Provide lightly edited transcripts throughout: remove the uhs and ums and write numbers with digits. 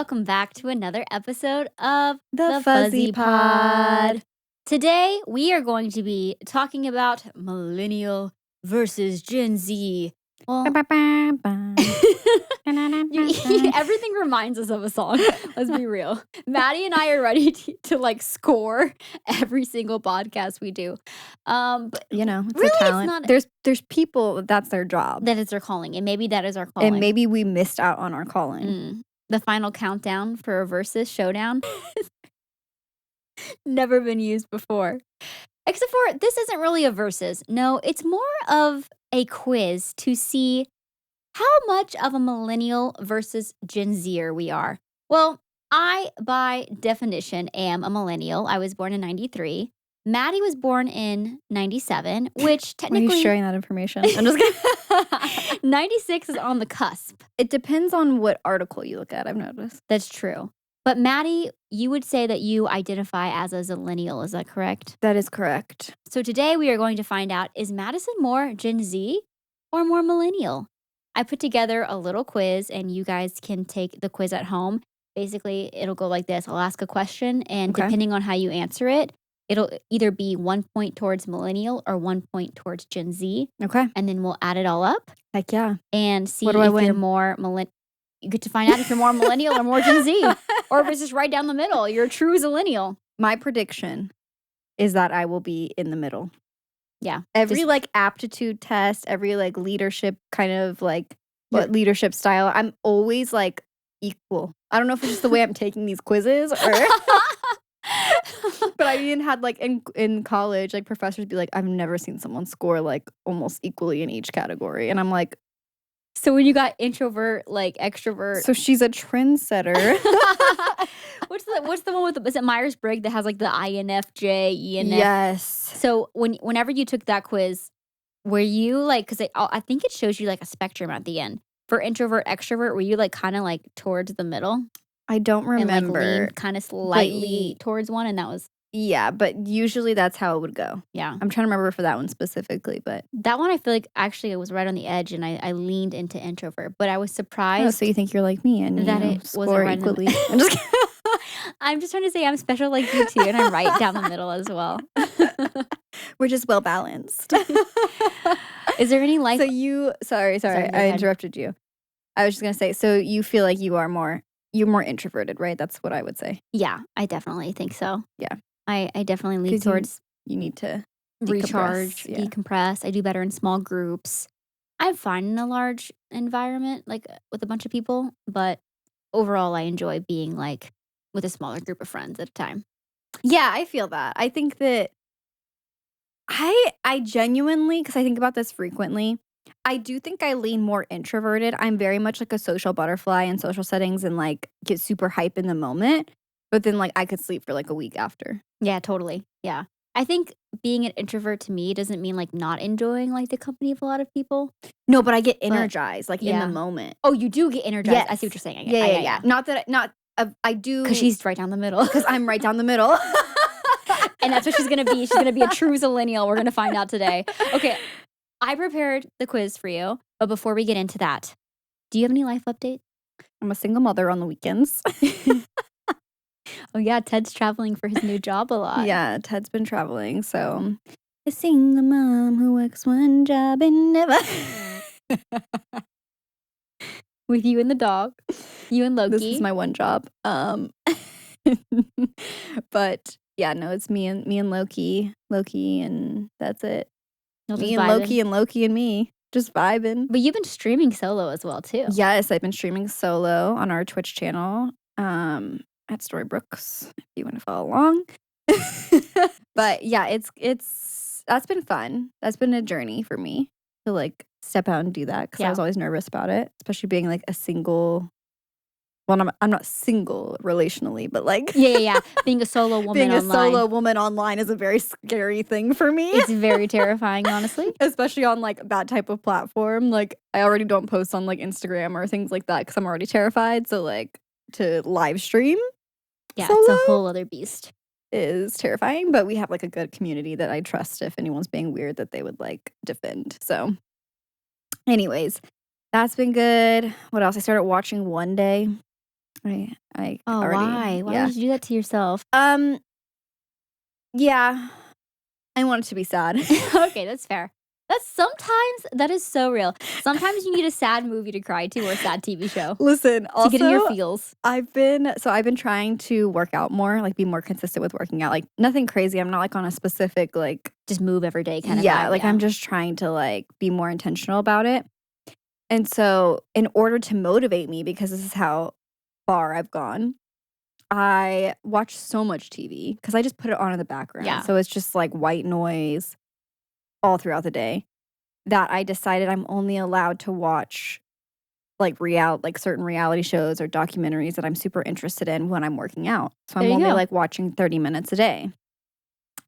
welcome back to another episode of The Fuzzy Pod. Today, we are going to be talking about millennial versus Gen Z. Well, everything reminds us of a song. Let's be real. Maddie and I are ready to like score every single podcast we do. But You know, it's really, a talent. it's not There's people that's their job. that is our calling, and maybe that is our calling. And maybe we missed out on our calling. The final countdown for a versus showdown. Never been used before. Except for this isn't really a versus. No, it's more of a quiz to see how much of a millennial versus Gen Zer we are. Well, I, by definition, am a millennial. I was born in 93. Maddie was born in 97, which technically... Why are you sharing that information? I'm just kidding. 96 is on the cusp. It depends on what article you look at, I've noticed. That's true. But Maddie, you would say that you identify as a zillennial, is that correct? That is correct. So today we are going to find out, is Madison more Gen Z or more millennial? I put together a little quiz and you guys can take the quiz at home. Basically, it'll go like this. I'll ask a question and depending on how you answer it, it'll either be 1 point towards millennial or 1 point towards Gen Z. Okay. And then we'll add it all up. Heck yeah. And see if you're more millennial. You get to find out if you're more millennial or more Gen Z. Or if it's just right down the middle. You're a true zillennial. My prediction is that I will be in the middle. Yeah. Every aptitude test, every leadership kind of leadership style, I'm always equal. I don't know if it's just the way I'm taking these quizzes or... But I even had in college, professors be like, I've never seen someone score almost equally in each category. And I'm like, so when you got introvert, extrovert. So she's a trendsetter. What's the one with is it Myers-Briggs that has the INFJ, ENF? Yes. So whenever you took that quiz, were you because I think it shows you a spectrum at the end. For introvert, extrovert, were you kind of towards the middle? I don't remember. And leaned kind of slightly towards one, and that was... Yeah, but usually that's how it would go. Yeah. I'm trying to remember for that one specifically, but... That one I feel actually it was right on the edge, and I leaned into introvert. But I was surprised... Oh, so you think you're like me and that it score right equally. I'm just kidding. I'm just trying to say I'm special like you too, and I'm right down the middle as well. We're just well balanced. Is there any life... So you... Sorry, I interrupted you. I was just going to say, so you feel like you're more introverted, right? That's what I would say. Yeah, I definitely think so. Yeah. I definitely lean towards... You need to recharge, decompress. I do better in small groups. I'm fine in a large environment, with a bunch of people. But overall, I enjoy being, with a smaller group of friends at a time. Yeah, I feel that. I think that I genuinely, because I think about this frequently, I do think I lean more introverted. I'm very much a social butterfly in social settings and get super hype in the moment. But then I could sleep for a week after. Yeah, totally. Yeah. I think being an introvert to me doesn't mean not enjoying the company of a lot of people. No, but I get energized in the moment. Oh, you do get energized. Yes. I see what you're saying. Yeah. I do. Because she's right down the middle. Because I'm right down the middle. And that's what she's going to be. She's going to be a true zillennial. We're going to find out today. Okay. I prepared the quiz for you. But before we get into that, do you have any life updates? I'm a single mother on the weekends. Oh, yeah. Ted's traveling for his new job a lot. Yeah. Ted's been traveling. So a single mom who works one job and never... With you and the dog. You and Loki. This is my one job. But yeah, no, it's me and Loki, and that's it. Me and Loki and me, just vibing. But you've been streaming solo as well too. Yes, I've been streaming solo on our Twitch channel, at Storybrooks, if you want to follow along. But yeah, that's been fun. That's been a journey for me to step out and do that because I was always nervous about it, especially being a single. Well, I'm not single relationally, but yeah. Being a solo woman being online. a solo woman online is a very scary thing for me. It's very terrifying, honestly. Especially on that type of platform. I already don't post on Instagram or things like that because I'm already terrified. So to live stream, yeah, it's a whole other beast. Is terrifying, but we have a good community that I trust if anyone's being weird that they would defend. So, anyways, that's been good. What else? I started watching One Day. I Oh, already why? Why yeah. would you do that to yourself? Yeah. I want it to be sad. Okay, that's fair. That is so real. Sometimes you need a sad movie to cry to or a sad TV show Listen, to get in your also, feels. I've been trying to work out more, like, be more consistent with working out, like, nothing crazy, I'm not, like, on a specific, like Just move every day kind of yeah, vibe, like, I'm just trying to, like, be more intentional about it, and so, in order to motivate me, because this is how far I've gone, I watch so much TV because I just put it on in the background, Yeah. so it's just, like, white noise all throughout the day, that I decided I'm only allowed to watch like certain reality shows or documentaries that I'm super interested in when I'm working out. So There I'm you only go. like watching 30 minutes a day.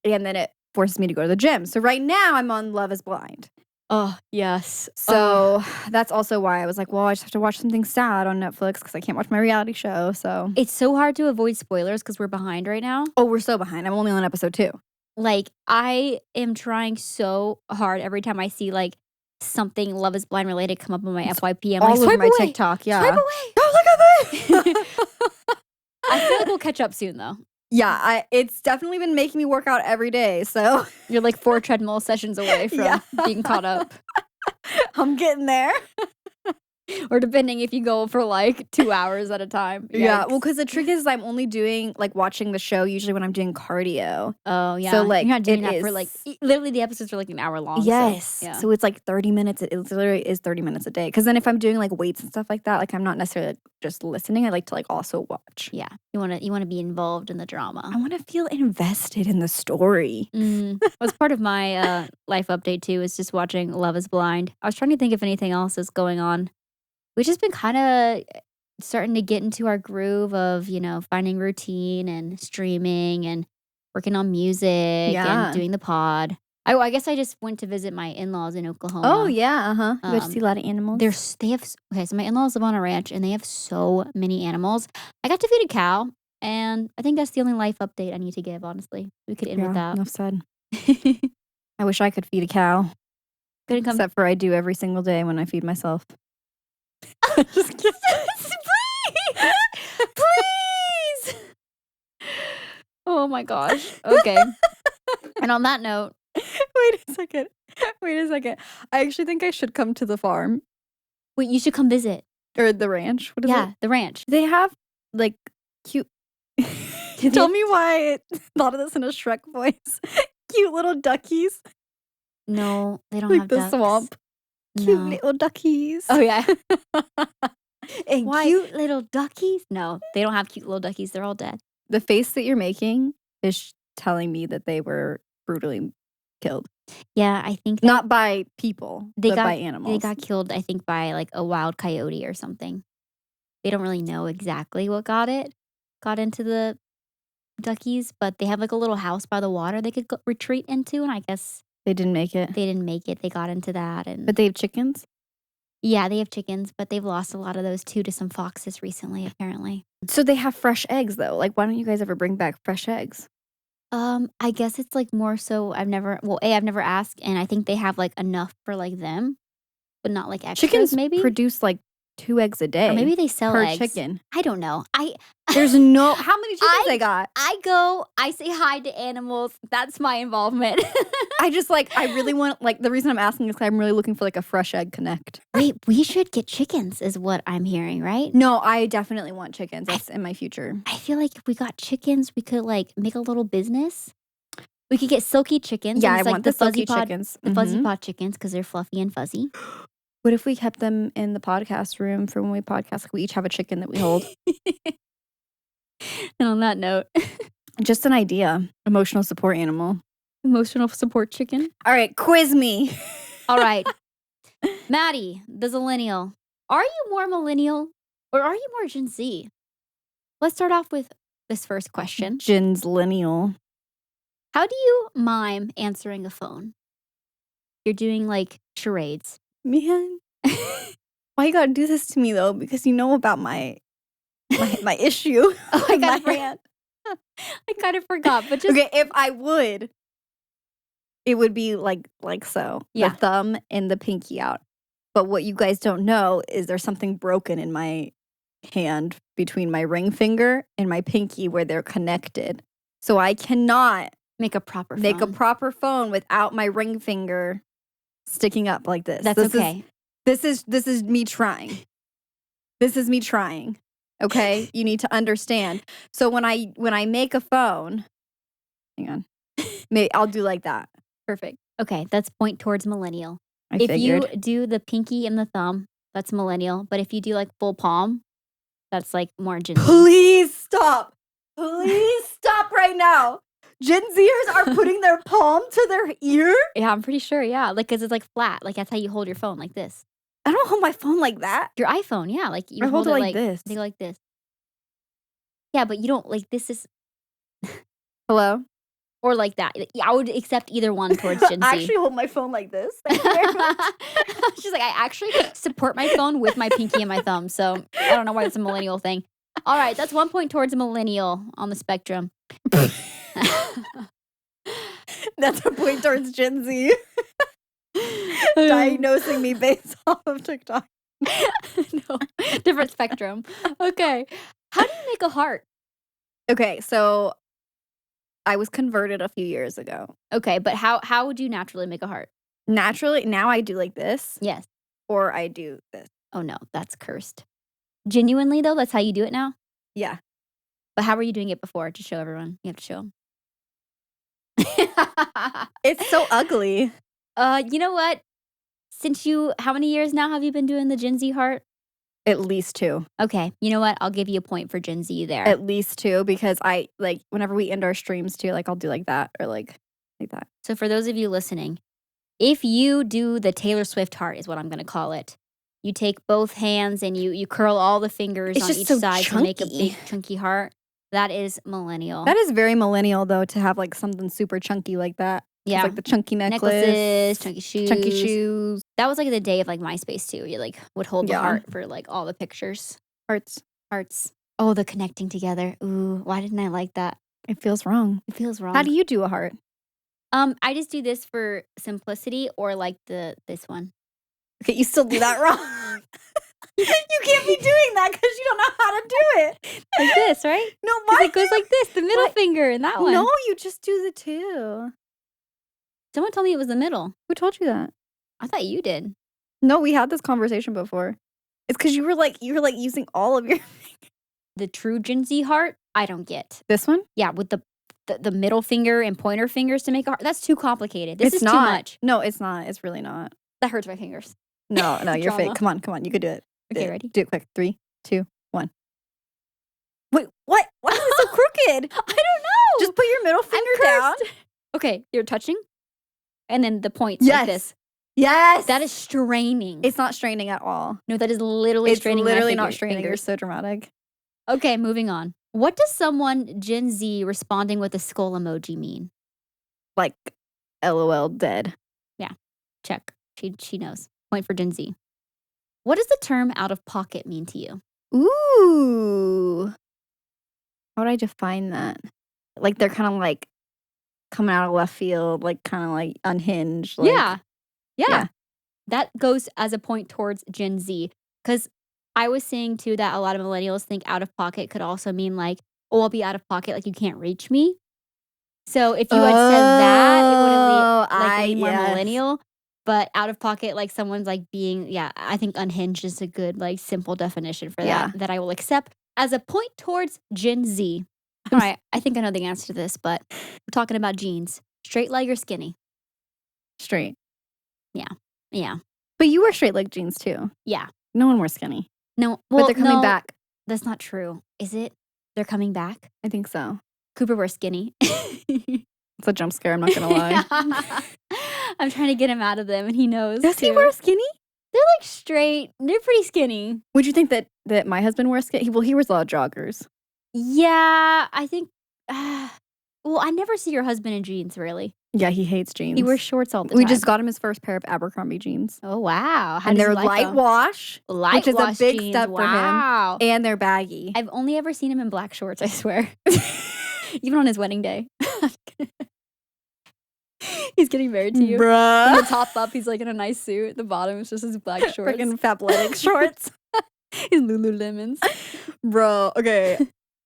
And then it forces me to go to the gym. So right now I'm on Love is Blind. Oh, yes. So that's also why I was like, well, I just have to watch something sad on Netflix because I can't watch my reality show. So It's so hard to avoid spoilers because we're behind right now. oh, we're so behind. I'm only on episode 2. Like, I am trying so hard every time I see, like, something Love is Blind related come up on my FYP. I'm like, All over swipe my away. TikTok. Yeah. Swipe away. Oh, look at this. I feel like we'll catch up soon, though. Yeah, it's definitely been making me work out every day. So You're like 4 treadmill sessions away from being caught up. I'm getting there. Or depending if you go for like 2 hours at a time. Yeah, Yikes. well, because the trick is I'm only doing like watching the show usually when I'm doing cardio. Oh, yeah. So, like, you're not doing it that for like, is literally the episodes are like an hour long. yes. So, yeah. So it's like 30 minutes. It literally is 30 minutes a day. Because then if I'm doing like weights and stuff like that, like I'm not necessarily like, just listening. I like to like also watch. Yeah. You want to be involved in the drama. I want to feel invested in the story. Was part of my life update too is just watching Love is Blind. I was trying to think if anything else is going on. We've just been kind of starting to get into our groove of, finding routine and streaming and working on music Yeah. and doing the pod. I guess I just went to visit my in-laws in Oklahoma. Oh, yeah. You got to see a lot of animals. So my in-laws live on a ranch and they have so many animals. I got to feed a cow, and I think that's the only life update I need to give, honestly. We could end with that. Enough said. I wish I could feed a cow. Except for I do every single day when I feed myself. Just kidding. Please. Oh my gosh. Okay. And on that note, Wait a second. I actually think I should come to the farm wait, you should come visit. or the ranch. What is it? The ranch. They have like cute. Tell me why I thought of this in a Shrek voice. Cute little duckies. No, they don't Like have the ducks. swamp. Cute No. little duckies. Oh yeah. And Why? cute little duckies? No, they don't have cute little duckies. They're all dead. The face that you're making is telling me that they were brutally killed. Yeah, I think Not by people, but by animals. They got killed, I think, by like a wild coyote or something. They don't really know exactly what got into the duckies, but they have like a little house by the water they could retreat into, and I guess They didn't make it. they didn't make it. They got into that, But they have chickens? yeah, they have chickens, but they've lost a lot of those too to some foxes recently, apparently. So they have fresh eggs, though. Like, why don't you guys ever bring back fresh eggs? I guess it's like more so I've never asked, and I think they have like enough for like them, but not like extras. Chickens maybe produce like 2 eggs a day. or maybe they sell per eggs. chicken. I don't know. There's no. How many chickens they got? I say hi to animals. That's my involvement. I just I really want the reason I'm asking is 'cause I'm really looking for like a fresh egg connect. Wait, we should get chickens, is what I'm hearing, right? No, I definitely want chickens. That's in my future. I feel like if we got chickens, we could like make a little business. We could get silky chickens. Yeah, and I it's like want the fuzzy silky pod, chickens. the fuzzy pod chickens because they're fluffy and fuzzy. What if we kept them in the podcast room for when we podcast? Like we each have a chicken that we hold. And on that note, Just an idea. Emotional support animal. emotional support chicken. All right, quiz me. All right. Maddie, the Zillennial. Are you more millennial or are you more Gen Z? Let's start off with this first question. Jen's lineal. How do you mime answering a phone? You're doing like charades. Man, why you gotta do this to me though? Because you know about my issue. Oh, I My kind rant. I kind of forgot, but just Okay, if I would, it would be like so. Yeah. The thumb and the pinky out. But what you guys don't know is there's something broken in my hand between my ring finger and my pinky where they're connected. So I cannot Make a proper make a phone. proper phone without my ring finger sticking up like this. That's okay. This is me trying. This is me trying. Okay? You need to understand. So when I make a phone, hang on. Maybe I'll do like that. Perfect. Okay, that's point towards millennial. I If figured. you do the pinky and the thumb, that's millennial. But if you do like full palm, that's like more Gen Z. Please stop. Please stop right now. Gen Zers are putting their palm to their ear? Yeah, I'm pretty sure. Yeah, like because it's like flat. Like that's how you hold your phone, like this. I don't hold my phone like that. Your iPhone, yeah, like you I hold it like this. They go like this. Yeah, but you don't like this is Hello? or like that. Like, I would accept either one towards Gen Z. I actually hold my phone like this. Thank you very much. She's like, I actually support my phone with my pinky and my thumb. So I don't know why it's a millennial thing. All right, that's 1 point towards a millennial on the spectrum. That's a point towards Gen Z. Diagnosing me based off of TikTok. No, different spectrum. Okay. How do you make a heart? Okay, so I was converted a few years ago. Okay, but how would you naturally make a heart? Naturally, now I do like this, Yes. or I do this. Oh no, that's cursed. Genuinely though, that's how you do it now? Yeah. But how were you doing it before? To show everyone. You have to show them. It's so ugly. You know what? How many years now have you been doing the Gen Z heart? At least 2. Okay, you know what? I'll give you a point for Gen Z there. At least 2, because I, like, whenever we end our streams too, like, I'll do like that, or like that. So for those of you listening, if you do the Taylor Swift heart is what I'm going to call it. You take both hands and you curl all the fingers on each side to make a big chunky heart. That is millennial. That is very millennial, though, to have like something super chunky like that. Yeah. Like the chunky necklaces, chunky shoes. Chunky shoes. That was like the day of like MySpace too. You like would hold the heart for like all the pictures. Hearts. Oh, the connecting together. Ooh, why didn't I like that? It feels wrong. It feels wrong. How do you do a heart? I just do this for simplicity, or like this one. Okay, you still do that wrong. You can't be doing that because you don't know how to do it. Like this, right? No, why? It goes like this, the middle finger and that one. No, you just do the 2. Someone told me it was the middle. Who told you that? I thought you did. No, we had this conversation before. It's because you were like using all of your fingers. The true Gen Z heart, I don't get. This one? Yeah, with the middle finger and pointer fingers to make a heart. That's too complicated. This is not. too much. No, it's not. It's really not. That hurts my fingers. No, you're fake. Come on. You could do it. Okay, ready? Do it quick. 3, 2, 1. Wait, what? Why is it so crooked? I don't know. Just put your middle finger down. Okay, you're touching. And then the points like this. Yes. That is straining. It's not straining at all. No, that is literally straining. It's literally not straining. You're so dramatic. Okay, moving on. What does someone Gen Z responding with a skull emoji mean? Like, LOL dead. Yeah, check. She knows. Point for Gen Z. What does the term out of pocket mean to you? Ooh. How would I define that? Like, they're kind of like coming out of left field, like kind of like unhinged. Like, yeah. That goes as a point towards Gen Z. Because I was saying too that a lot of millennials think out of pocket could also mean like, oh, I'll be out of pocket, like you can't reach me. So if you had said that, it would be more millennial. But out of pocket, like someone's like being, I think unhinged is a good like simple definition for that I will accept as a point towards Gen Z. All right, I think I know the answer to this, but we're talking about jeans. Straight leg or skinny? Straight. Yeah. But you wear straight leg jeans too. Yeah. No one wears skinny. No, but they're coming back. That's not true. Is it? They're coming back? I think so. Cooper wears skinny. It's a jump scare, I'm not going to lie. I'm trying to get him out of them, and he knows. Does he wear skinny? They're like straight. They're pretty skinny. Would you think that my husband wears skinny? Well, he wears a lot of joggers. Yeah, I think. Well, I never see your husband in jeans, really. Yeah, he hates jeans. He wears shorts all the time. We just got him his first pair of Abercrombie jeans. Oh, wow. And they're light wash, which is a big step for him. And they're baggy. I've only ever seen him in black shorts, I swear. Even on his wedding day. He's getting married to you. Bruh. From the top up, he's like in a nice suit. The bottom is just his black shorts. Freaking fabletics shorts. His Lululemons. Bro, okay.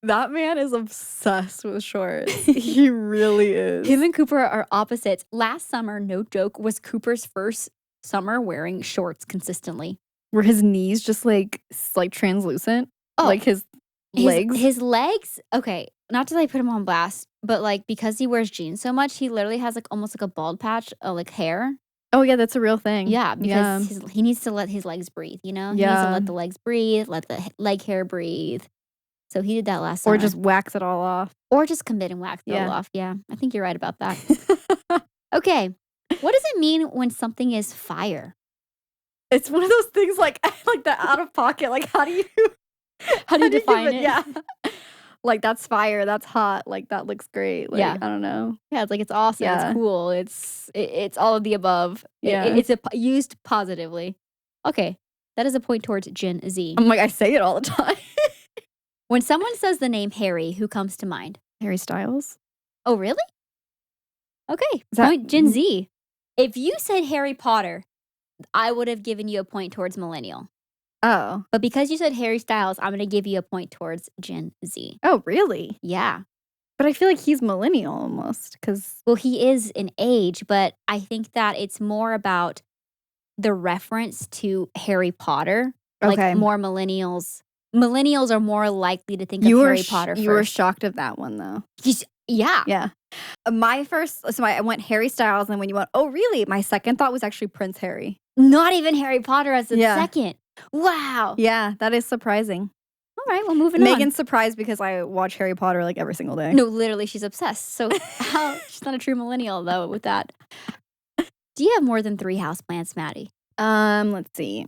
That man is obsessed with shorts. He really is. Him and Cooper are opposites. Last summer, no joke, was Cooper's first summer wearing shorts consistently. Were his knees just like translucent? Oh, like his legs? His legs, okay, not to like put him on blast, but like because he wears jeans so much, he literally has like almost like a bald patch of like hair. Oh yeah, that's a real thing. Yeah, because he needs to let his legs breathe, you know? He needs to let the legs breathe, let the leg hair breathe. So he did that last summer. Or just wax it all off. Or just commit and wax it all off. Yeah, I think you're right about that. Okay, what does it mean when something is fire? It's one of those things like the out of pocket. Like how do you define it? Yeah. Like that's fire, that's hot, like that looks great. Like, I don't know. Yeah, it's like it's awesome, it's cool, it's all of the above. Yeah. It's used positively. Okay, that is a point towards Gen Z. I'm like, I say it all the time. When someone says the name Harry, who comes to mind? Harry Styles? Oh, really? Okay, point Gen Z. If you said Harry Potter, I would have given you a point towards millennial. Oh. But because you said Harry Styles, I'm going to give you a point towards Gen Z. Oh, really? Yeah. But I feel like he's millennial almost because... Well, he is in age, but I think that it's more about the reference to Harry Potter. Okay. Like more millennials. Millennials are more likely to think of Harry Potter first. You were shocked of that one, though. Yeah. Yeah. My first... So I went Harry Styles, and when you went, oh, really? My second thought was actually Prince Harry. Not even Harry Potter as the second. Wow. Yeah, that is surprising. All right, well, moving on. Megan's surprised because I watch Harry Potter like every single day. No, literally, she's obsessed. So she's not a true millennial, though, with that. Do you have more than 3 houseplants, Maddie? Let's see.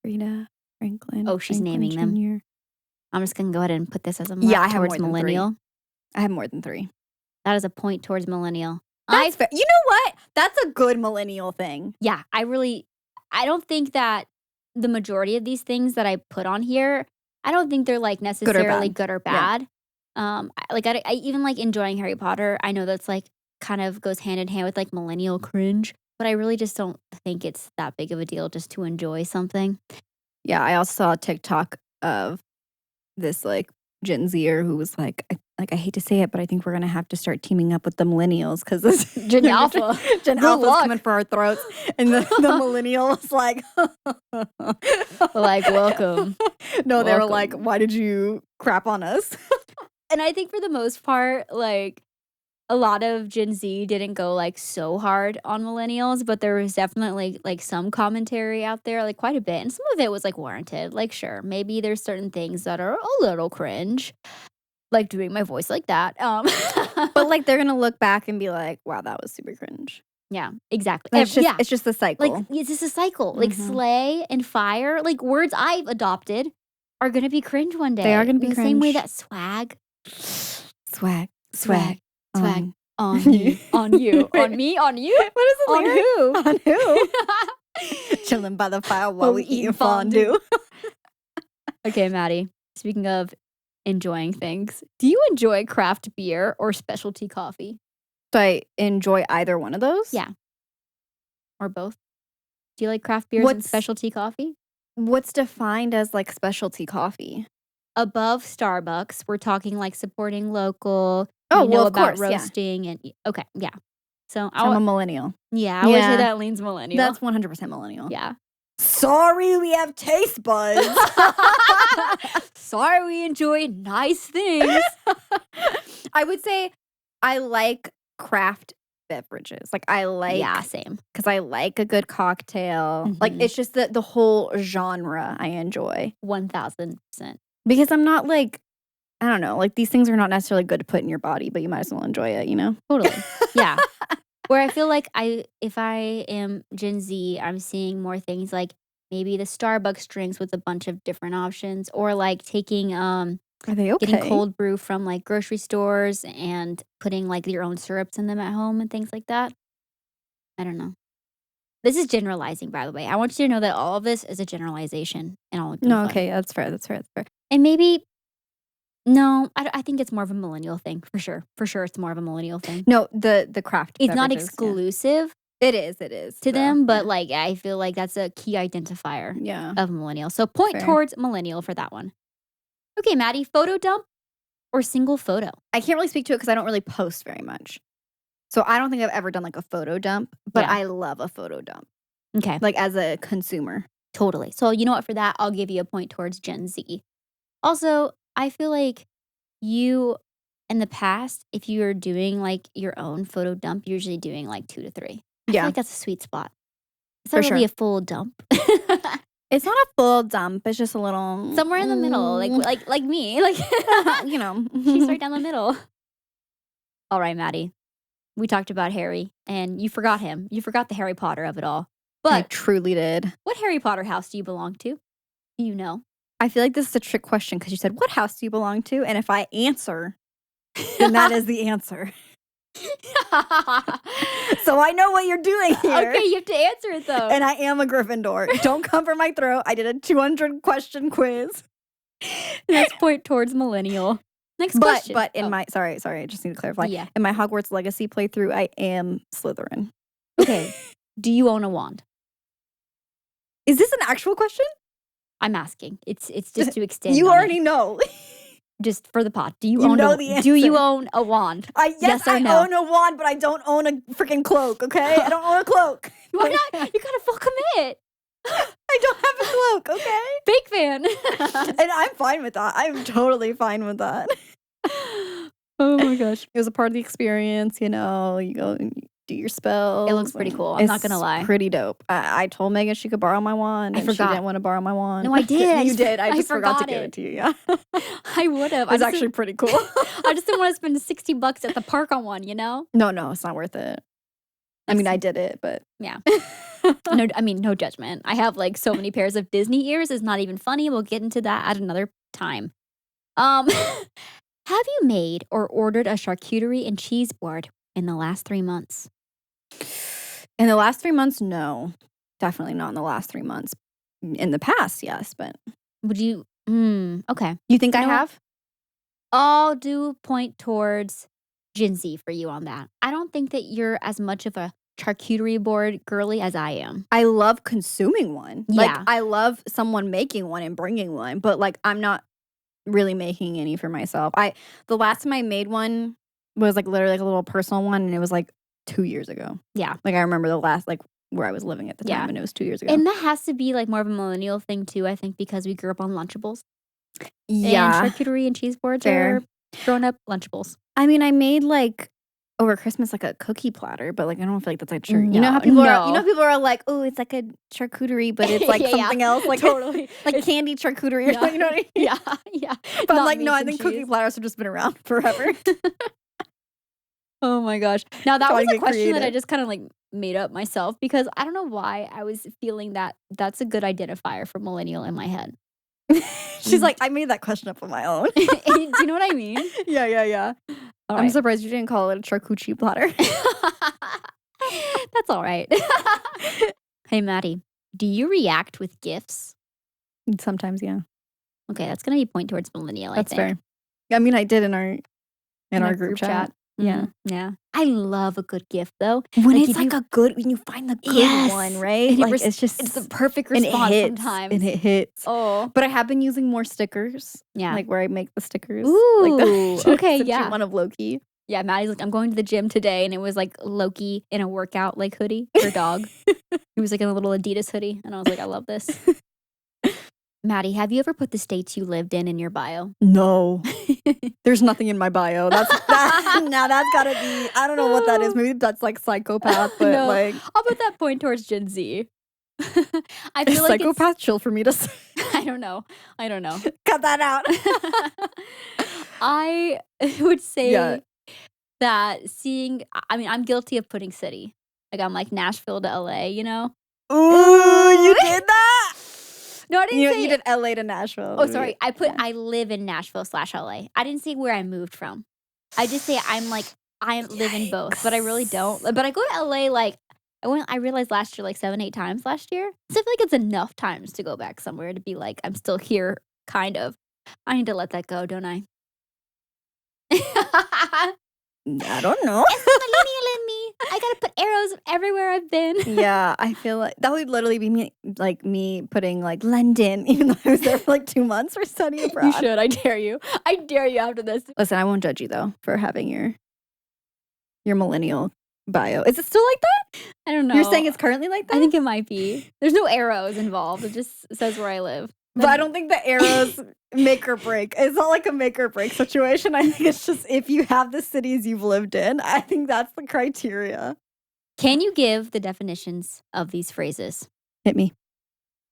Frida, Franklin. Oh, she's Franklin naming Jr. them. I'm just going to go ahead and put this as a I have towards more than millennial. 3. I have more than 3. That is a point towards millennial. That's fair. You know what? That's a good millennial thing. Yeah, I don't think that the majority of these things that I put on here, I don't think they're like necessarily good or bad. I even like enjoying Harry Potter. I know that's like kind of goes hand in hand with like millennial cringe, but I really just don't think it's that big of a deal just to enjoy something. Yeah, I also saw a TikTok of this like Gen Zer who was like I hate to say it, but I think we're gonna have to start teaming up with the millennials because this Gen Alpha, Gen Alpha's coming for our throats, and the millennials like welcome. No, they were like, why did you crap on us? And I think for the most part, like a lot of Gen Z didn't go like so hard on millennials, but there was definitely like some commentary out there, like quite a bit, and some of it was like warranted. Like, sure, maybe there's certain things that are a little cringe. Like doing my voice like that. But like they're gonna look back and be like, wow, that was super cringe. Yeah, exactly. It's just a cycle. Like it's just a cycle. Like slay and fire, like words I've adopted are gonna be cringe one day. They are gonna be cringe. The same way that swag. On you, on you, on me, on you. What is it? On who? On who? Chilling by the fire while we eating fondue. Okay, Maddie. Speaking of enjoying things, do you enjoy craft beer or specialty coffee? Do I enjoy either one of those? Yeah. Or both? Do you like craft beers and specialty coffee? What's defined as like specialty coffee? Above Starbucks, we're talking like supporting local. Oh, you know well, of about course, roasting and okay, yeah. So I'm a millennial. Yeah, I would say that leans millennial. That's 100% millennial. Yeah. Sorry, we have taste buds. Sorry, we enjoy nice things. I would say I like craft beverages. Like I like, same. Because I like a good cocktail. Like it's just the whole genre I enjoy. 1000%. Because I'm not like, I don't know, like these things are not necessarily good to put in your body, but you might as well enjoy it, you know? Totally. Yeah. Where I feel like if I am Gen Z, I'm seeing more things like maybe the Starbucks drinks with a bunch of different options, or like taking Are they okay? getting cold brew from like grocery stores and putting like your own syrups in them at home and things like that. I don't know. This is generalizing, by the way. I want you to know that all of this is a generalization and all. No, okay, that's fair. That's fair. That's fair. And maybe. No, I think it's more of a millennial thing, for sure. For sure, it's more of a millennial thing. No, the craft It's not beverages, exclusive, It is to though. them, but Yeah. like I feel like that's a key identifier Yeah. of millennial. So point Fair. towards millennial for that one. Okay, Maddie, photo dump or single photo? I can't really speak to it because I don't really post very much. So I don't think I've ever done like a photo dump, but Yeah. I love a photo dump. Okay, Like as a consumer. totally. So you know what? For that, I'll give you a point towards Gen Z. Also, I feel like you in the past, if you were doing like your own photo dump, you're usually doing like 2 to 3. I feel Yeah. like that's a sweet spot. It's For not really sure. a full dump. It's not a full dump. It's just a little Somewhere in the middle, like me, like you know. she's right down the middle. All right, Maddie. We talked about Harry, and you forgot him. You forgot the Harry Potter of it all. I But truly did. what Harry Potter house do you belong to? Do you know? I feel like this is a trick question because you said, "What house do you belong to?" And if I answer, then that is the answer. So I know what you're doing here. Okay, you have to answer it though. And I am a Gryffindor. Don't come for my throat. I did a 200 question quiz. Next point towards millennial. Next But question. but in my sorry, I just need to clarify. Yeah. In my Hogwarts Legacy playthrough, I am Slytherin. Okay, do you own a wand? Is this an actual question? I'm asking. It's just to extend. You on it. already know. Just for the pot. Do you, You own know a, the Do you answer. own a wand? Yes, or I no? own a wand, but I don't own a freaking cloak, okay? I don't own a cloak. Why not? You gotta full commit. I don't have a cloak, okay? Big fan. And I'm fine with that. I'm totally fine with that. Oh my gosh. It was a part of the experience, you know. You go and you do your spells. It looks pretty and cool. I'm not gonna it's lie. Pretty dope. I told Megan she could borrow my wand. I and She forgot. didn't want to borrow my wand. No, I did. You did. I I just forgot to forgot give it. it to you. Yeah. I would have. It was actually pretty cool. I just didn't want to spend $60 at the park on one, you know? No, it's not worth it. I mean, I did it, but Yeah. No, I mean, no judgment. I have like so many pairs of Disney ears. It's not even funny. We'll get into that at another time. Have you made or ordered a charcuterie and cheese board in the last 3 months? in the last 3 months, no. Definitely not in the last 3 months. In the past, yes, but Would you? Okay. you think I know what? have? I'll do point towards Gen Z for you on that. I don't think that you're as much of a charcuterie board girly as I am. I love consuming one. Yeah. Like, I love someone making one and bringing one, but like, I'm not really making any for myself. The last time I made one was like literally like a little personal one, and it was like 2 years ago. Yeah. Like, I remember the last like where I was living at the time, Yeah. and it was 2 years ago. And that has to be like more of a millennial thing too, I think, because we grew up on Lunchables. yeah. And charcuterie and cheese boards Fair. are grown up Lunchables. I mean, I made like over Christmas like a cookie platter, but like I don't feel like that's like true. You know how people are. You know people are like, oh, it's like a charcuterie, but it's like Yeah, yeah. something else, like Totally. like It's- candy charcuterie. Or Yeah. something, you know what I mean? Yeah, yeah. But I'm Not like, no, meat I and think cookie cheese. platters have just been around forever. Oh my gosh. Now that Trying was to a get question that I creative. just kind of like made up myself because I don't know why I was feeling that that's a good identifier for millennial in my head. She's like, I made that question up on my own. Do you know what I mean? Yeah. All I'm right. surprised you didn't call it a charcuterie platter. That's all right. Hey, Maddie, do you react with gifts? Sometimes, yeah. Okay, that's going to be point towards millennial, That's I think. fair. I mean, I did in our group chat. Yeah. Yeah. I love a good gift, though. When Like, it's if like you- a good, when you find the good Yes. one, right? And it Like res- it's just It's the perfect and it response hits, sometimes. and it hits. Oh, But I have been using more stickers. yeah. Like where I make the stickers. Ooh, Like the okay, sent you yeah. one of Loki. Yeah, Maddie's like, I'm going to the gym today, and it was like Loki in a workout like hoodie for dog. He was like in a little Adidas hoodie, and I was like, I love this. Maddie, have you ever put the states you lived in your bio? No. There's nothing in my bio. Now that's gotta be, I don't know what that is. Maybe that's like psychopath, but No. like I'll put that point towards Gen Z. I feel like psychopath chill for me to say. I don't know. Cut that out. I would say Yeah. that I'm guilty of putting city. Like I'm like Nashville to LA, you know? Ooh, you did that? No, I didn't say You did LA to Nashville. Oh, sorry. I live in Nashville/LA. I didn't say where I moved from. I just say I live in both, but I really don't. But I go to LA like I realized last year like 7, 8 times last year. So I feel like it's enough times to go back somewhere to be like I'm still here, kind of. I need to let that go, don't I? I don't know. It's the millennial in me. I gotta put arrows everywhere I've been. Yeah, I feel like that would literally be me putting like London, even though I was there for like 2 months for study abroad. You should. I dare you. I dare you after this. Listen, I won't judge you though for having your millennial bio. Is it still like that? I don't know. You're saying it's currently like that? I think it might be. There's no arrows involved. It just says where I live. But I don't think the arrows make or break. It's not like a make or break situation. I think it's just if you have the cities you've lived in, I think that's the criteria. Can you give the definitions of these phrases? Hit me.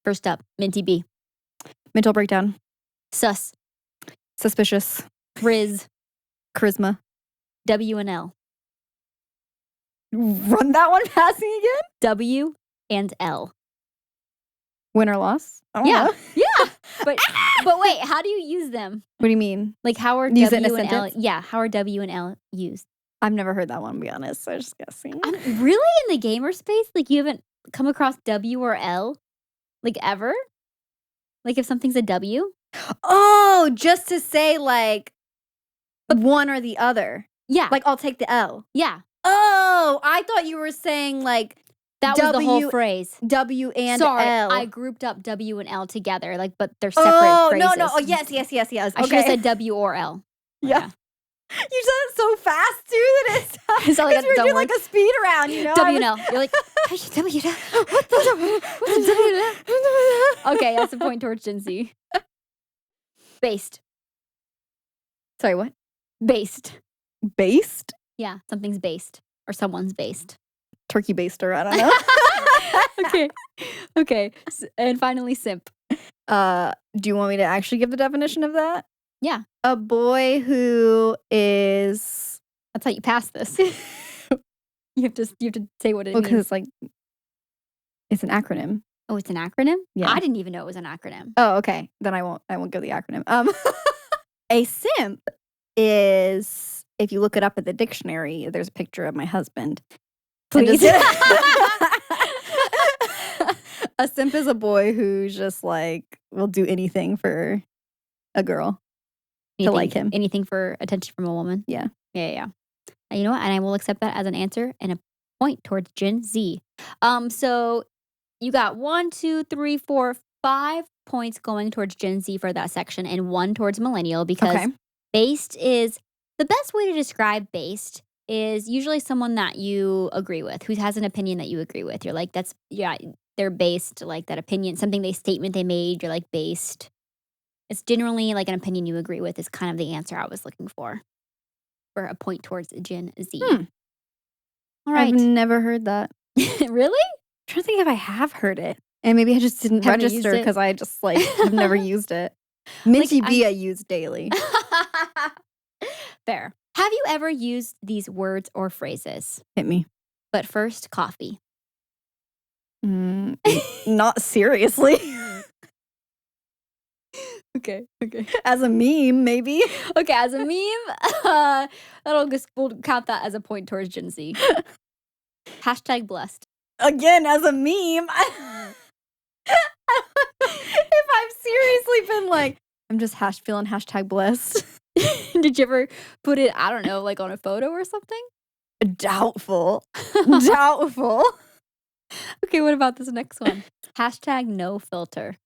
First up, Minty B. Mental breakdown. Sus. Suspicious. Riz. Charisma. W and L. Run that one past me again? W and L. Win or loss? I don't Yeah. know. Yeah. But wait, how do you use them? What do you mean? Like how are Use it in a W and L? sentence? Yeah, how are W and L used? I've never heard that one, to be honest. I'm just guessing. I'm really in the gamer space? Like you haven't come across W or L? Like ever? Like if something's a W? Oh, just to say like one or the other. Yeah. Like I'll take the L. yeah. Oh, I thought you were saying like That was the whole W- phrase. W and Sorry, L. I grouped up W and L together, like, but they're separate Oh, phrases. no. Oh, yes. I should have Okay. said W or L. Yeah. You said it so fast too that it's It's not like because a we were dumb doing like word. a speed round, you know? W and L. You're like, W and L. What's the W and L? Okay, that's a point towards Gen Z. Based. Sorry, what? Based. Based? Yeah, something's based or someone's based. Turkey baster, I don't know. Okay. And finally, simp. Do you want me to actually give the definition of that? Yeah. A boy who is That's how you pass this. You have to say what it well, means. because like it's an acronym. Oh, it's an acronym? Yeah. I didn't even know it was an acronym. Oh, okay. Then I won't give the acronym. A simp is, if you look it up at the dictionary, there's a picture of my husband. And Please. a simp is a boy who just like will do anything for a girl to like him. Anything for attention from a woman. Yeah. Yeah. You know what? And I will accept that as an answer and a point towards Gen Z. So you got 1, 2, 3, 4, 5 points going towards Gen Z for that section and 1 towards millennial because Okay. based is the best way to describe based is usually someone that you agree with, who has an opinion that you agree with. You're like, they're based, like that opinion, statement they made, you're like based. It's generally like an opinion you agree with is kind of the answer I was looking for a point towards Gen Z. All right. I've never heard that. Really? I'm trying to think if I have heard it. And maybe I just didn't Haven't used register it? because I just like have never used it. Minty B I use daily. Fair. Have you ever used these words or phrases? Hit me. But first, coffee. Not seriously. Okay. As a meme, maybe. Okay, as a meme, we'll count that as a point towards Gen Z. Hashtag blessed. Again, as a meme. If I've seriously been like, I'm just feeling hashtag blessed. Did you ever put it, I don't know, like on a photo or something? Doubtful. Okay, what about this next one? Hashtag no filter.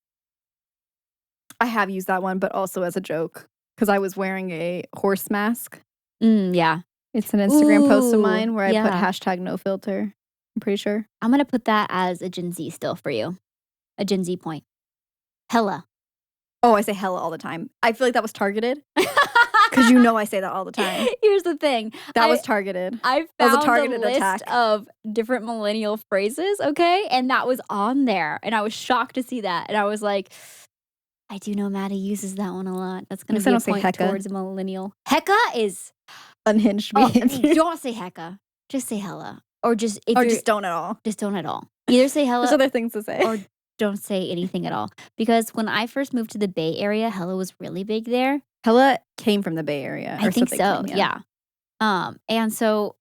I have used that one, but also as a joke because I was wearing a horse mask. Yeah. It's an Instagram post of Ooh, mine where I put yeah. hashtag no filter. I'm pretty sure. I'm going to put that as a Gen Z still for you. A Gen Z point. Hella. Oh, I say hella all the time. I feel like that was targeted because you know I say that all the time. Here's the thing. That was targeted. I That was found a targeted list attack. of different millennial phrases, okay? And that was on there. And I was shocked to see that. And I was like, I do know Maddie uses that one a lot. That's going to be a don't say point hecka. towards a millennial. Hecka is... Unhinged Oh, behavior. don't say hecka. Just say hella. Or just... If Or you're, just don't at all. just don't at all. Either say hella There's other things to say. or don't say anything at all. Because when I first moved to the Bay Area, hella was really big there. Hella came from the Bay Area. I or think they so. claim, Yeah. And so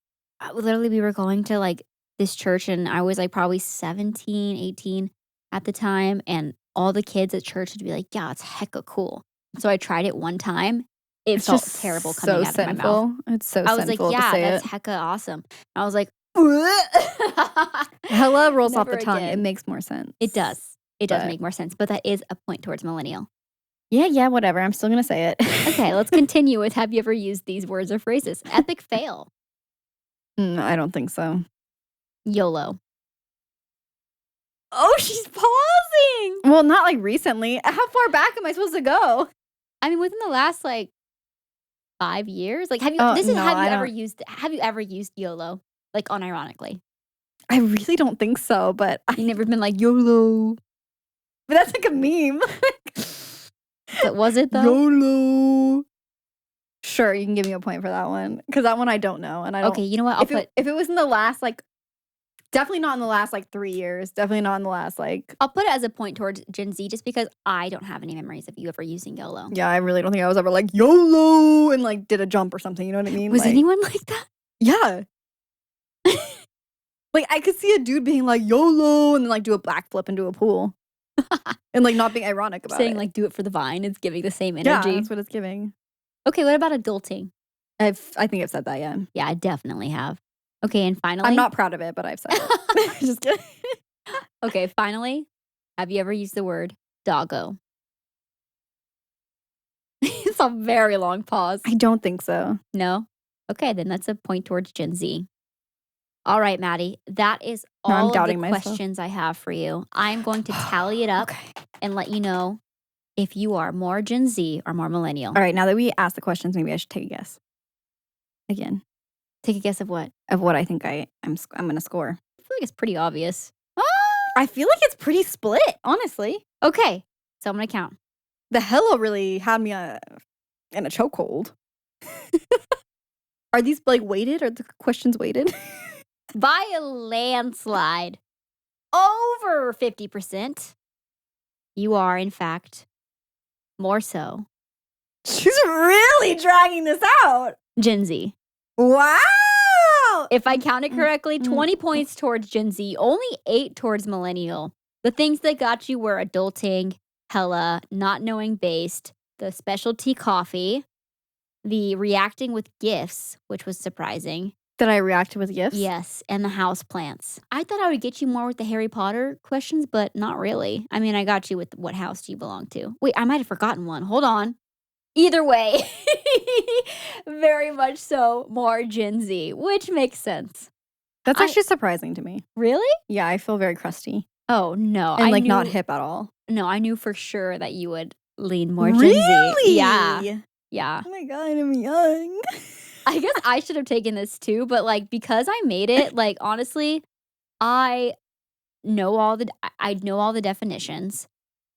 literally we were going to like this church and I was like probably 17, 18 at the time. And all the kids at church would be like, yeah, it's hecka cool. So I tried it one time. It It's felt just terrible coming so out of my mouth. sinful. It's so I was like, sinful to yeah, say that's it. hecka awesome. I was like, Hella rolls off the Never tongue. It again. makes more sense. It does. It does But- make more sense, but that is a point towards millennial. Yeah, whatever. I'm still going to say it. Okay, let's continue with have you ever used these words or phrases? Epic fail. I don't think so. YOLO. Oh, she's pausing. Well, not like recently. How far back am I supposed to go? I mean, within the last like 5 years? Like have you Oh, this is no, have you I ever don't. used YOLO? Like unironically. I really don't think so, but You never been like YOLO. but that's like a meme. But was it though? YOLO. Sure, you can give me a point for that one because that one I don't know, and I don't. Okay, you know what? If it was in the last like, definitely not in the last like 3 years. Definitely not in the last like. I'll put it as a point towards Gen Z just because I don't have any memories of you ever using YOLO. Yeah, I really don't think I was ever like YOLO and like did a jump or something. You know what I mean? Was like, anyone like that? Yeah. Like I could see a dude being like YOLO and then like do a backflip into a pool, and like not being ironic about Saying it. like do it for the vine. It's giving the same Yeah, energy. that's what it's giving. Okay, what about adulting? I think I've said that. Yeah. Yeah, I definitely have. Okay, and finally. I'm not proud of it, but I've said it. Just kidding. Okay, finally, have you ever used the word doggo? It's a very long pause. I don't think so. No? Okay, then that's a point towards Gen Z. All right, Maddie, that is No, I'm all of the doubting myself. questions I have for you. I'm going to tally it up Okay. and let you know if you are more Gen Z or more millennial. All right. Now that we asked the questions, maybe I should take a guess. Again, Take a guess of what? of what I think I'm going to score. I feel like it's pretty obvious. I feel like it's pretty split, honestly. Okay, so I'm going to count. The hello really had me in a chokehold. Are these like weighted? Are the questions weighted? By a landslide, over 50%, you are, in fact, more so She's really dragging this out. Gen Z. Wow. If I counted correctly, 20 points towards Gen Z, only 8 towards millennial. The things that got you were adulting, hella, not knowing based, the specialty coffee, the reacting with gifts, which was surprising. Did I react with gifts? Yes, and the house plants. I thought I would get you more with the Harry Potter questions, but not really. I mean, I got you with what house do you belong to. Wait, I might have forgotten one. Hold on. Either way, very much so more Gen Z, which makes sense. That's actually surprising to me. Really? Yeah, I feel very crusty Oh, no. and I like knew, not hip at all. No, I knew for sure that you would lean more Gen Z. Really? Yeah. Yeah. Oh my god, I'm young. I guess I should have taken this too, but like because I made it, like honestly, I know all the definitions.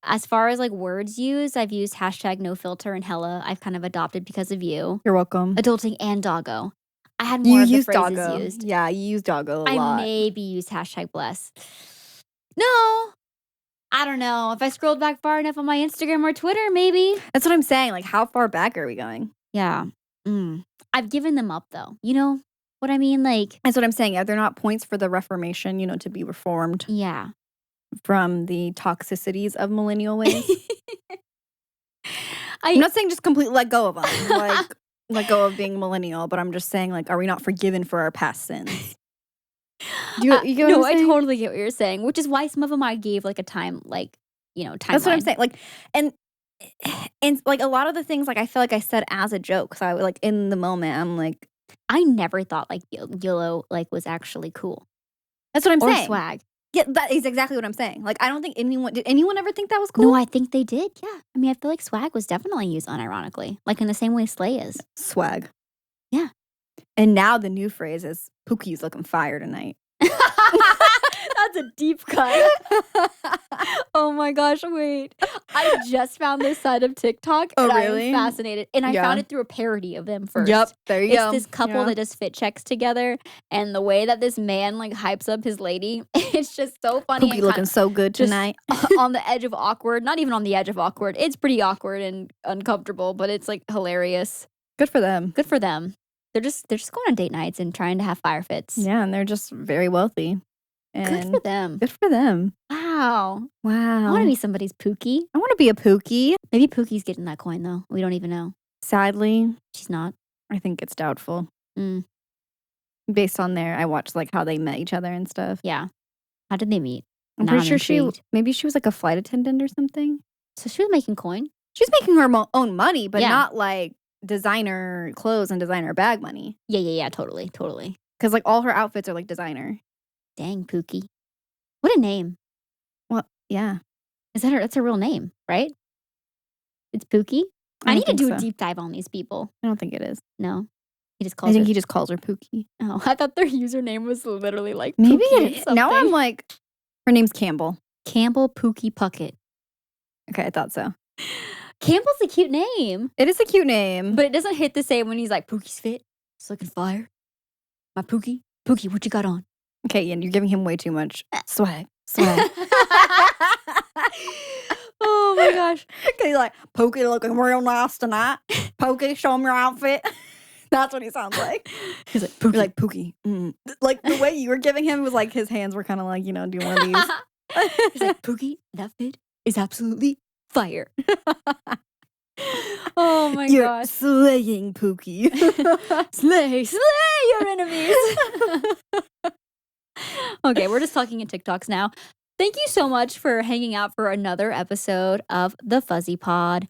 As far as like words used, I've used hashtag no filter and hella. I've kind of adopted because of you. You're welcome. Adulting and doggo. I had You more of the use phrases doggo. used. Yeah, you use doggo a I lot. maybe use hashtag bless. No, I don't know. If I scrolled back far enough on my Instagram or Twitter, maybe. That's what I'm saying. Like, how far back are we going? Yeah. I've given them up though. You know what I mean? Like, That's what I'm saying. Yeah, they're not points for the Reformation, to be reformed yeah. from the toxicities of millennial ways. I I'm not saying just completely let go of them, like let go of being millennial, but I'm just saying, like, are we not forgiven for our past sins? You get no, what I'm I saying? totally get what you're saying, which is why some of them I gave like a time, like, timeline. That's what I'm saying. Like, and like a lot of the things, like I feel like I said as a joke. So I like in the moment, I'm like, I never thought like YOLO like was actually cool that's what I'm or saying. swag. Yeah, that is exactly what I'm saying. Like, I don't think did anyone ever think that was cool? No, I think they did. Yeah, I mean, I feel like swag was definitely used unironically, like in the same way slay is. Swag. Yeah. And now the new phrase is Pookie's looking fire tonight. That's a deep cut. Oh my gosh, wait. I just found this side of TikTok Oh, and really? I'm fascinated. And I Yeah. found it through a parody of them first. Yep, there you It's go. this couple that does fit checks together, and the way that this man like hypes up his lady, it's just so funny. Pookie and looking kinda so good just tonight. on the edge of awkward. Not even on the edge of awkward. It's pretty awkward and uncomfortable, but it's like hilarious. Good for them. Good for them. They're just going on date nights and trying to have fire fits. Yeah, and they're just very wealthy. Good And for them. good for them. Wow. Wow. I want to be somebody's Pookie. I want to be a Pookie. Maybe Pookie's getting that coin though. We don't even know. Sadly, She's not. I think it's doubtful. Mm. based on I watched like how they met each other and stuff. Yeah. How did they meet? I'm Now pretty sure intrigued. maybe she was like a flight attendant or something. So she was making coin? She's making her own money, but Yeah. not like designer clothes and designer bag money. Yeah. Totally. Because like all her outfits are like designer. Dang, Pookie. What a name. Well, yeah. That's her real name, right? It's Pookie? I need to do a deep dive on these people. I don't think it is. No. He just calls I think he just calls her Pookie. Oh, I thought their username was literally like maybe Pookie now I'm like, her name's Campbell. Campbell Pookie Puckett. Okay, I thought so. Campbell's a cute name. It is a cute name. But it doesn't hit the same when he's like, Pookie's fit. It's looking fire. My Pookie. Pookie, what you got on? Okay, Ian, you're giving him way too much swag. Oh my gosh. He's like, Pookie looking real nice tonight. Pookie, show him your outfit. That's what he sounds like. He's like, Pookie. You're like, Pookie. Like the way you were giving him was like his hands were kind of like, doing one of these. He's like, Pookie, that fit is absolutely fire. Oh my You're gosh. slaying, Pookie. Slay your enemies. Okay, we're just talking in TikToks now. Thank you so much for hanging out for another episode of the Fuzzy Pod.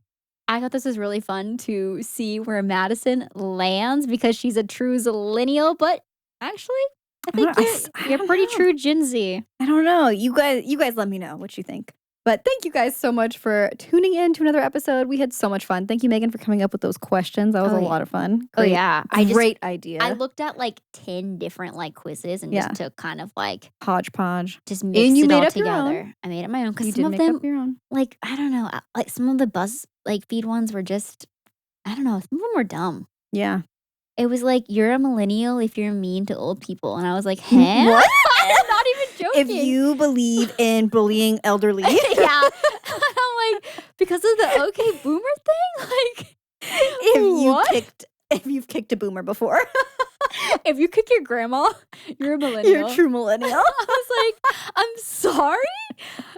I thought this was really fun to see where Madison lands because she's a true zillennial, but actually, I think you're pretty true Gen Z. I don't know. You guys let me know what you think. But thank you guys so much for tuning in to another episode. We had so much fun. Thank you, Megan, for coming up with those questions. That was a lot of fun. Great, Great idea. I looked at like 10 different like quizzes and just took kind of like hodgepodge. Just mixed it all together. I made it my own because some of them, your own. like, I don't know, like some of the buzz like feed ones were just, I don't know, some of them were dumb. Yeah. It was like, you're a millennial if you're mean to old people. And I was like, huh? What? I'm not even joking. If you believe in bullying elderly. Yeah. I'm like, because of the okay boomer thing? Like, if you've kicked a boomer before. If you kick your grandma, you're a millennial. You're a true millennial. I was like, I'm sorry?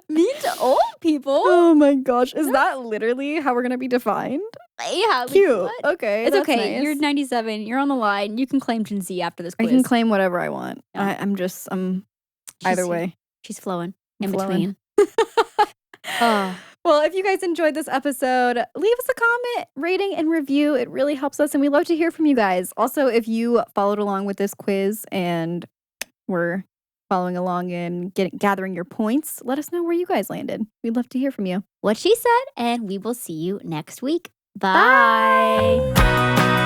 Mean to old people? Oh my gosh. Is that literally how we're going to be defined? Yeah. Cute. Like, okay. It's okay. Nice. You're 97. You're on the line. You can claim Gen Z after this quiz. I can claim whatever I want. Yeah. I'm either way. She's flowing in flowing. between. Well, if you guys enjoyed this episode, leave us a comment, rating, and review. It really helps us, and we love to hear from you guys. Also, if you followed along with this quiz and were following along and gathering your points, let us know where you guys landed. We'd love to hear from you. What she said, and we will see you next week. Bye.